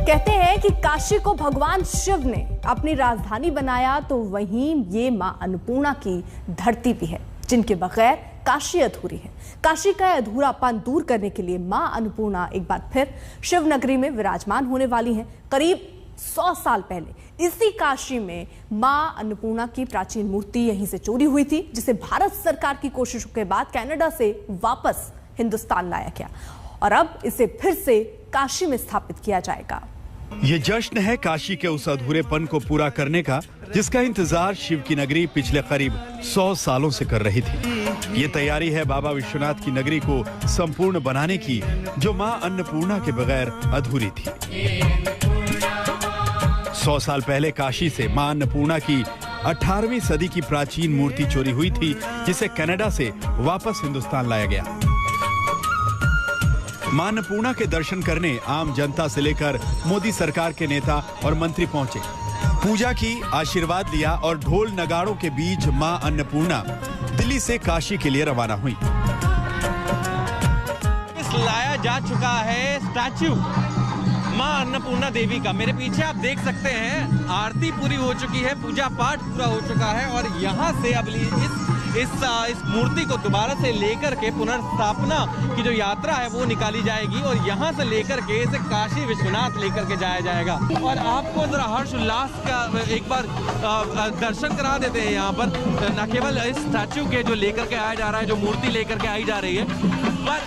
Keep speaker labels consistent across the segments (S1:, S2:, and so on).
S1: कहते हैं कि काशी को भगवान शिव ने अपनी राजधानी बनाया, तो वहीं ये मां अन्नपूर्णा की धरती भी है, जिनके बगैर काशी अधूरी है। काशी का अधूरापन दूर करने के लिए मां अन्नपूर्णा एक बार फिर शिव नगरी में विराजमान होने वाली हैं। करीब 100 साल पहले इसी काशी में मां अन्नपूर्णा की प्राचीन मूर्ति यहीं से चोरी हुई थी, जिसे भारत सरकार की कोशिशों के बाद कनाडा से वापस हिंदुस्तान लाया गया और अब इसे फिर से काशी में स्थापित किया जाएगा।
S2: ये जश्न है काशी के उस अधूरेपन को पूरा करने का, जिसका इंतजार शिव की नगरी पिछले करीब 100 सालों से कर रही थी। ये तैयारी है बाबा विश्वनाथ की नगरी को संपूर्ण बनाने की, जो मां अन्नपूर्णा के बगैर अधूरी थी। 100 साल पहले काशी से मां अन्नपूर्णा की 18वीं सदी की प्राचीन मूर्ति चोरी हुई थी, जिसे कनाडा से वापस हिंदुस्तान लाया गया। मां अन्नपूर्णा के दर्शन करने आम जनता से लेकर मोदी सरकार के नेता और मंत्री पहुंचे, पूजा की, आशीर्वाद लिया और ढोल नगाड़ों के बीच मां अन्नपूर्णा दिल्ली से काशी के लिए रवाना हुई।
S3: लाया जा चुका है स्टैच्यू मां अन्नपूर्णा देवी का। मेरे पीछे आप देख सकते हैं आरती पूरी हो चुकी है, पूजा पाठ पूरा हो चुका है और यहाँ से अब इस मूर्ति को दोबारा से लेकर के पुनर्स्थापना की जो यात्रा है वो निकाली जाएगी और यहाँ से लेकर के इसे काशी विश्वनाथ लेकर के जाया जाएगा। और आपको जरा हर्ष उल्लास का एक बार दर्शन करा देते हैं यहाँ पर, न केवल इस स्टैच्यू के जो लेकर के आया जा रहा है, जो मूर्ति लेकर के आई जा रही है, पर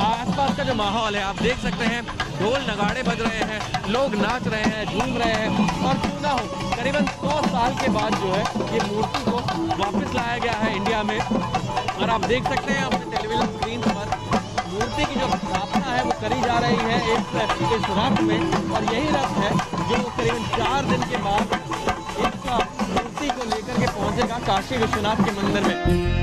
S3: आसपास का जो माहौल है आप देख सकते हैं, ढोल नगाड़े बज रहे हैं, लोग नाच रहे हैं, झूम रहे हैं और क्यों ना हो करीबन 100 साल के बाद जो है ये मूर्ति को वापस लाया गया है इंडिया में। और आप देख सकते हैं अपने टेलीविजन स्क्रीन पर मूर्ति की जो स्थापना है वो करी जा रही है इस रथ में, और यही रथ है जो करीबन 4 दिन के बाद इस मूर्ति को लेकर के पहुंचेगा काशी विश्वनाथ के मंदिर में।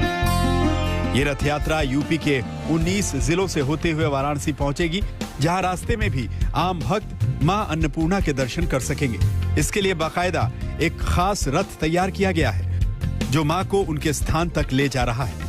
S2: ये रथ यात्रा यूपी के 19 जिलों से होते हुए वाराणसी पहुंचेगी, जहां रास्ते में भी आम भक्त मां अन्नपूर्णा के दर्शन कर सकेंगे। इसके लिए बाकायदा एक खास रथ तैयार किया गया है, जो मां को उनके स्थान तक ले जा रहा है।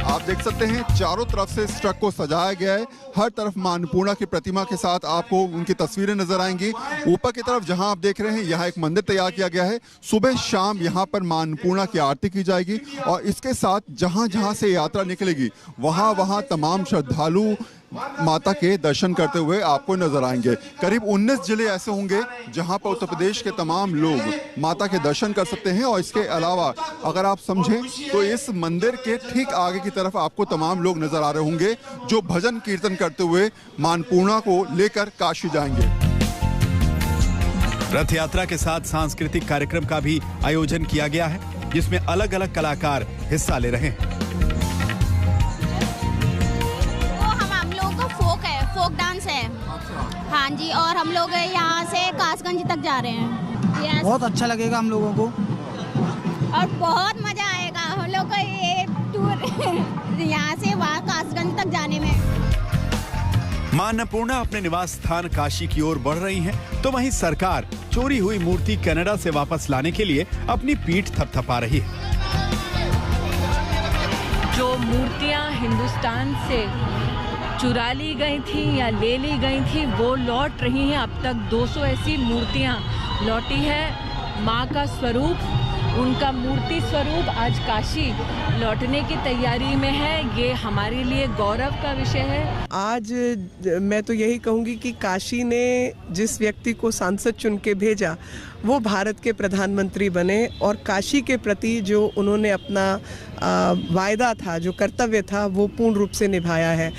S4: आप देख सकते हैं चारों तरफ से इस ट्रक को सजाया गया है। हर तरफ मां अन्नपूर्णा की प्रतिमा के साथ आपको उनकी तस्वीरें नजर आएंगी। ऊपर की तरफ जहां आप देख रहे हैं यहाँ एक मंदिर तैयार किया गया है। सुबह शाम यहाँ पर मां अन्नपूर्णा की आरती की जाएगी और इसके साथ जहां जहां से यात्रा निकलेगी वहां तमाम श्रद्धालु माता के दर्शन करते हुए आपको नजर आएंगे। करीब 19 जिले ऐसे होंगे जहां पर उत्तर प्रदेश के तमाम लोग माता के दर्शन कर सकते हैं। और इसके अलावा अगर आप समझें तो इस मंदिर के ठीक आगे की तरफ आपको तमाम लोग नजर आ रहे होंगे जो भजन कीर्तन करते हुए मां अन्नपूर्णा को लेकर काशी जाएंगे।
S2: रथ यात्रा के साथ सांस्कृतिक कार्यक्रम का भी आयोजन किया गया है, जिसमें अलग अलग कलाकार हिस्सा ले रहे हैं।
S5: फोक डांस है। हाँ जी, और हम लोग यहाँ से कासगंज तक जा रहे हैं।
S6: बहुत अच्छा लगेगा हम लोगों को
S5: और बहुत मजा आएगा हम लोग को ये टूर यहाँ से वहाँ कासगंज तक जाने में।
S2: मां अन्नपूर्णा अपने निवास स्थान काशी की ओर बढ़ रही हैं, तो वहीं सरकार चोरी हुई मूर्ति कनाडा से वापस लाने के लिए अपनी पीठ थपथपा रही है।
S7: जो मूर्तियां हिंदुस्तान से चुरा ली गई थी या ले ली गई थी वो लौट रही हैं। अब तक 200 ऐसी मूर्तियां लौटी है। माँ का स्वरूप, उनका मूर्ति स्वरूप आज काशी लौटने की तैयारी में है। ये हमारे लिए गौरव का विषय है।
S8: आज मैं तो यही कहूँगी कि काशी ने जिस व्यक्ति को सांसद चुन के भेजा वो भारत के प्रधानमंत्री बने और काशी के प्रति जो उन्होंने अपना वायदा था, जो कर्तव्य था, वो पूर्ण रूप से निभाया है।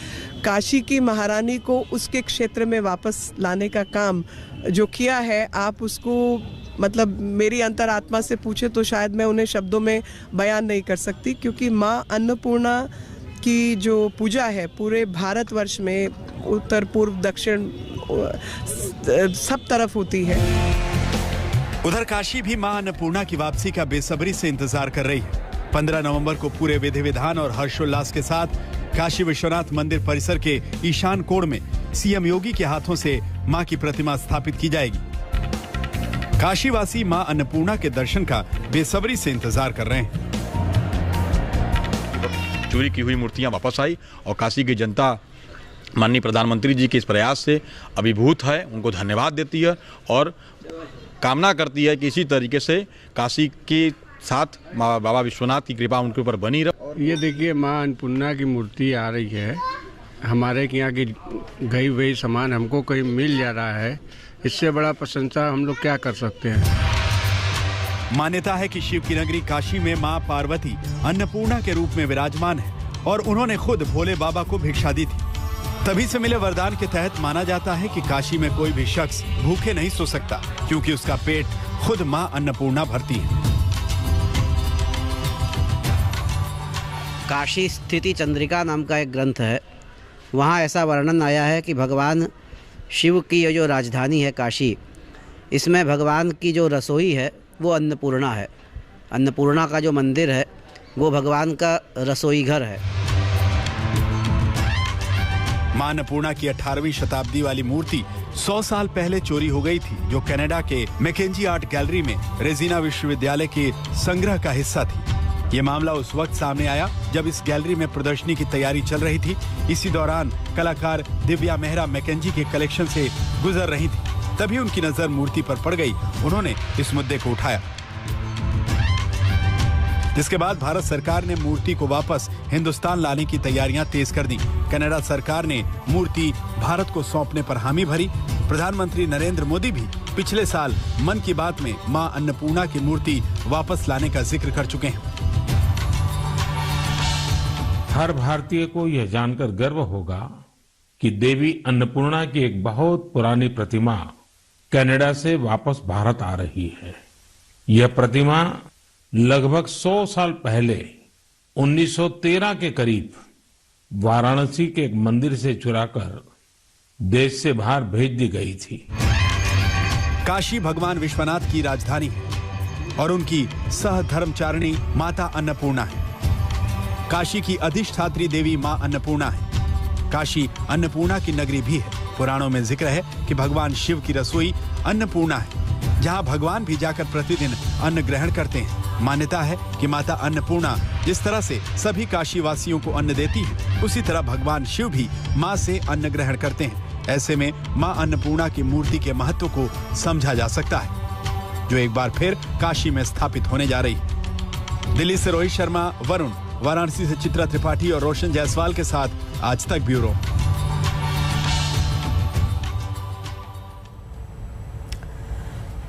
S8: काशी की महारानी को उसके क्षेत्र में वापस लाने का काम जो किया है, आप उसको मतलब मेरी अंतरात्मा से पूछे तो शायद मैं उन्हें शब्दों में बयान नहीं कर सकती, क्योंकि माँ अन्नपूर्णा की जो पूजा है पूरे भारतवर्ष में उत्तर पूर्व दक्षिण सब तरफ होती है।
S2: उधर काशी भी मां अन्नपूर्णा की वापसी का बेसब्री से इंतजार कर रही है। 15 नवंबर को पूरे विधि विधान और हर्षोल्लास के साथ काशी विश्वनाथ मंदिर परिसर के ईशान कोण में सीएम योगी के हाथों से मां की प्रतिमा स्थापित की जाएगी। काशीवासी मां अन्नपूर्णा के दर्शन का बेसब्री से इंतजार कर रहे हैं।
S9: चोरी की हुई मूर्तियां वापस आई और काशी की जनता
S6: माननीय प्रधानमंत्री जी के इस प्रयास से अभिभूत है, उनको धन्यवाद देती है और कामना करती है कि इसी तरीके से काशी के साथ बाबा विश्वनाथ की कृपा उनके ऊपर बनी रहे।
S9: ये देखिए माँ अन्नपूर्णा की मूर्ति आ रही है, हमारे यहाँ की गई हुई सामान हमको कहीं मिल जा रहा है, इससे बड़ा प्रशंसा हम लोग क्या कर सकते हैं।
S2: मान्यता है कि शिव की नगरी काशी में मां पार्वती अन्नपूर्णा के रूप में विराजमान है और उन्होंने खुद भोले बाबा को भिक्षा दी थी। तभी से मिले वरदान के तहत माना जाता है कि काशी में कोई भी शख्स भूखे नहीं सो सकता, क्योंकि उसका पेट खुद मां अन्नपूर्णा भरती है।
S10: काशी स्थिति चंद्रिका नाम का एक ग्रंथ है, वहाँ ऐसा वर्णन आया है कि भगवान शिव की ये जो राजधानी है काशी, इसमें भगवान की जो रसोई है वो अन्नपूर्णा है। अन्नपूर्णा का जो मंदिर है वो भगवान का रसोई घर है।
S2: मां अन्नपूर्णा की 18वीं शताब्दी वाली मूर्ति 100 साल पहले चोरी हो गई थी, जो कनाडा के मैकेंजी आर्ट गैलरी में रेजिना विश्वविद्यालय के संग्रह का हिस्सा थी। ये मामला उस वक्त सामने आया जब इस गैलरी में प्रदर्शनी की तैयारी चल रही थी। इसी दौरान कलाकार दिव्या मेहरा मैकेंजी के कलेक्शन से गुजर रही थी, तभी उनकी नजर मूर्ति पर पड़ गई। उन्होंने इस मुद्दे को उठाया, जिसके बाद भारत सरकार ने मूर्ति को वापस हिंदुस्तान लाने की तैयारियां तेज कर दी। कनाडा सरकार ने मूर्ति भारत को सौंपने पर हामी भरी। प्रधानमंत्री नरेंद्र मोदी भी पिछले साल मन की बात में मां अन्नपूर्णा की मूर्ति वापस लाने का जिक्र कर चुके हैं।
S11: हर भारतीय को यह जानकर गर्व होगा कि देवी अन्नपूर्णा की एक बहुत पुरानी प्रतिमा कनाडा से वापस भारत आ रही है। यह प्रतिमा लगभग 100 साल पहले 1913 के करीब वाराणसी के एक मंदिर से चुराकर देश से बाहर भेज दी गई थी।
S2: काशी भगवान विश्वनाथ की राजधानी है और उनकी सहधर्मचारिणी माता अन्नपूर्णा है। काशी की अधिष्ठात्री देवी मां अन्नपूर्णा है। काशी अन्नपूर्णा की नगरी भी है। पुराणों में जिक्र है कि भगवान शिव की रसोई अन्नपूर्णा है, जहां भगवान भी जाकर प्रतिदिन अन्न ग्रहण करते हैं। मान्यता है कि माता अन्नपूर्णा जिस तरह से सभी काशी वासियों को अन्न देती है, उसी तरह भगवान शिव भी मां से अन्न ग्रहण करते हैं। ऐसे में मां अन्नपूर्णा की मूर्ति के महत्व को समझा जा सकता है, जो एक बार फिर काशी में स्थापित होने जा रही है। दिल्ली से रोहित शर्मा, वरुण, वाराणसी से चित्रा त्रिपाठी और रोशन जायसवाल के साथ आज तक ब्यूरो।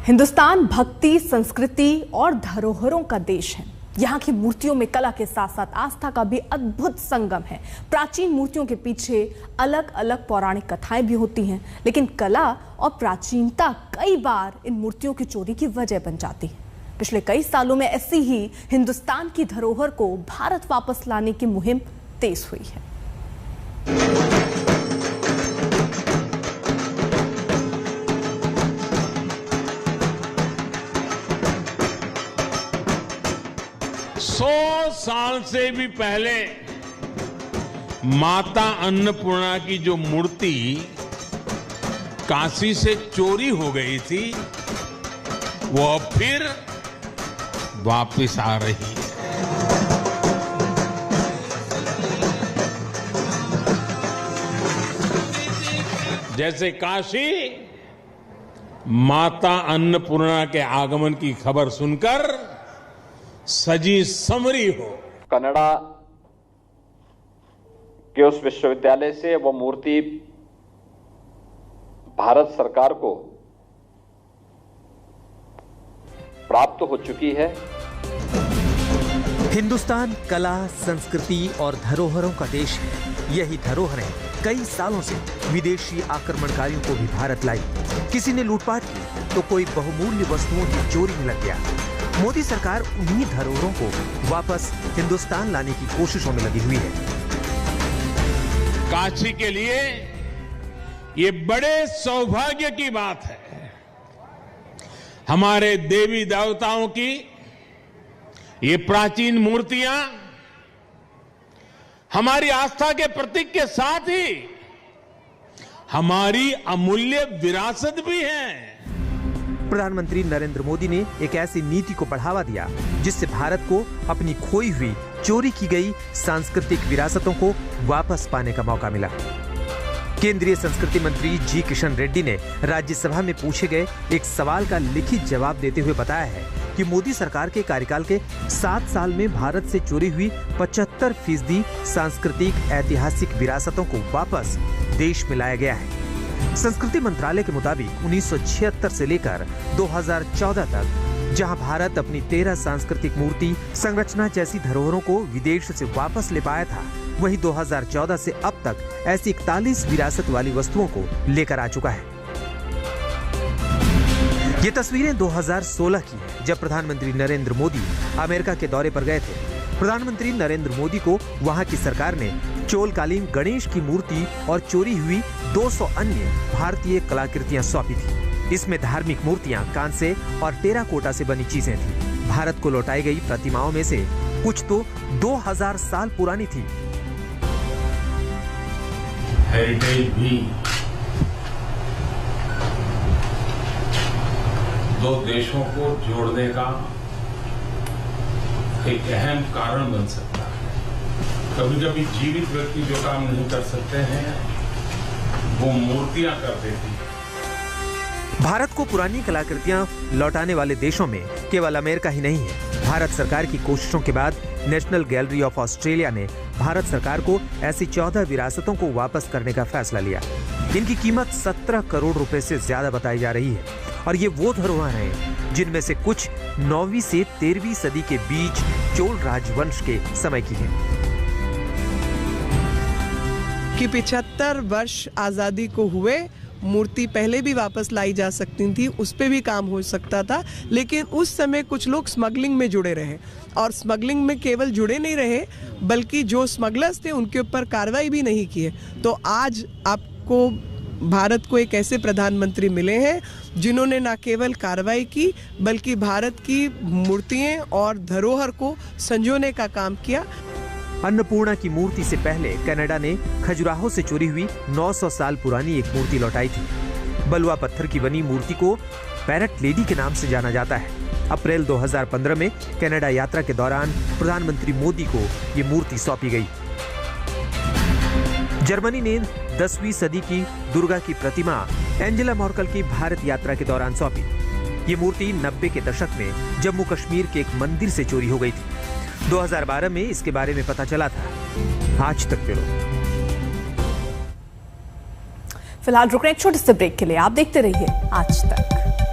S1: हिंदुस्तान भक्ति, संस्कृति और धरोहरों का देश है। यहाँ की मूर्तियों में कला के साथ साथ आस्था का भी अद्भुत संगम है। प्राचीन मूर्तियों के पीछे अलग अलग पौराणिक कथाएं भी होती हैं, लेकिन कला और प्राचीनता कई बार इन मूर्तियों की चोरी की वजह बन जाती है। पिछले कई सालों में ऐसी ही हिंदुस्तान की धरोहर को भारत वापस लाने की मुहिम तेज हुई है।
S11: साल से भी पहले माता अन्नपूर्णा की जो मूर्ति काशी से चोरी हो गई थी, वो अब फिर वापस आ रही है। जैसे काशी माता अन्नपूर्णा के आगमन की खबर सुनकर सजी समरी हो।
S12: कनाडा के उस विश्वविद्यालय से वो मूर्ति भारत सरकार को प्राप्त हो चुकी है।
S13: हिंदुस्तान कला, संस्कृति और धरोहरों का देश है। यही धरोहरें कई सालों से विदेशी आक्रमणकारियों को भी भारत लाई। किसी ने लूटपाट की तो कोई बहुमूल्य वस्तुओं की चोरी में लग गया। मोदी सरकार उन्हीं धरोहरों को वापस हिंदुस्तान लाने की कोशिशों में लगी हुई है।
S11: काशी के लिए ये बड़े सौभाग्य की बात है। हमारे देवी देवताओं की ये प्राचीन मूर्तियां हमारी आस्था के प्रतीक के साथ ही हमारी अमूल्य विरासत भी है।
S13: प्रधानमंत्री नरेंद्र मोदी ने एक ऐसी नीति को बढ़ावा दिया जिससे भारत को अपनी खोई हुई, चोरी की गई सांस्कृतिक विरासतों को वापस पाने का मौका मिला। केंद्रीय संस्कृति मंत्री जी किशन रेड्डी ने राज्यसभा में पूछे गए एक सवाल का लिखित जवाब देते हुए बताया है कि मोदी सरकार के कार्यकाल के 7 साल में भारत से चोरी हुई 75% सांस्कृतिक ऐतिहासिक विरासतों को वापस देश में लाया गया है। संस्कृति मंत्रालय के मुताबिक 1976 से लेकर 2014 तक जहां भारत अपनी 13 सांस्कृतिक मूर्ति संरचना जैसी धरोहरों को विदेश से वापस ले पाया था, वहीं 2014 से अब तक ऐसी 41 विरासत वाली वस्तुओं को लेकर आ चुका है। ये तस्वीरें 2016 की हैं, जब प्रधानमंत्री नरेंद्र मोदी अमेरिका के दौरे पर गए थे। प्रधानमंत्री नरेंद्र मोदी को वहां की सरकार ने चोलकालीन गणेश की मूर्ति और चोरी हुई 200 अन्य भारतीय कलाकृतियां सौंपी थी। इसमें धार्मिक मूर्तियां, कांसे और टेराकोटा से बनी चीजें थी। भारत को लौटाई गई प्रतिमाओं में से कुछ तो 2000 साल पुरानी थी।
S11: हेरिटेज भी दो देशों को जोड़ने का एक अहम कारण बन सकता है। कभी कभी जीवित व्यक्ति जो काम नहीं कर सकते हैं, वो मूर्तियां कर देती हैं।
S13: भारत को पुरानी कलाकृतियां लौटाने वाले देशों में केवल अमेरिका ही नहीं है। भारत सरकार की कोशिशों के बाद नेशनल गैलरी ऑफ ऑस्ट्रेलिया ने भारत सरकार को ऐसी 14 विरासतों को वापस करने का फैसला लिया। इनकी कीमत 17 करोड़ रुपए से ज्यादा बताई जा रही है और ये वो धरोहर हैं जिनमें से कुछ 9वीं से 13वीं सदी के बीच चोल राजवंश के समय की हैं।
S8: कि 75 वर्ष आजादी को हुए, मूर्ति पहले भी वापस लाई जा सकती थी, उस पे भी काम हो सकता था, लेकिन उस समय कुछ लोग स्मगलिंग में जुड़े रहे और स्मगलिंग में केवल जुड़े नहीं रहे बल्कि जो स्मगलर्स थे उनके ऊपर कार्रवाई भी नहीं किए। तो आज आपको भारत को एक ऐसे प्रधानमंत्री मिले हैं जिन्होंने न केवल कार्रवाई की बल्कि भारत की मूर्तियां और धरोहर को संजोने का काम किया।
S13: अन्नपूर्णा की मूर्ति से पहले कनाडा ने खजुराहो से चोरी हुई 900 साल पुरानी एक मूर्ति लौटाई थी। बलुआ पत्थर की बनी मूर्ति को पैरट लेडी के नाम से जाना जाता है। अप्रैल 2015 में कनाडा यात्रा के दौरान प्रधानमंत्री मोदी को ये मूर्ति सौंपी गई। जर्मनी ने 10वीं सदी की दुर्गा की प्रतिमा एंजेला मर्केल की भारत यात्रा के दौरान सौंपी। ये मूर्ति 90 के दशक में जम्मू कश्मीर के एक मंदिर से चोरी हो गई थी। 2012 में इसके बारे में पता चला था। आज तक ब्यूरो।
S1: फिलहाल रुक रहे एक छोटे से ब्रेक के लिए। आप देखते रहिए आज तक।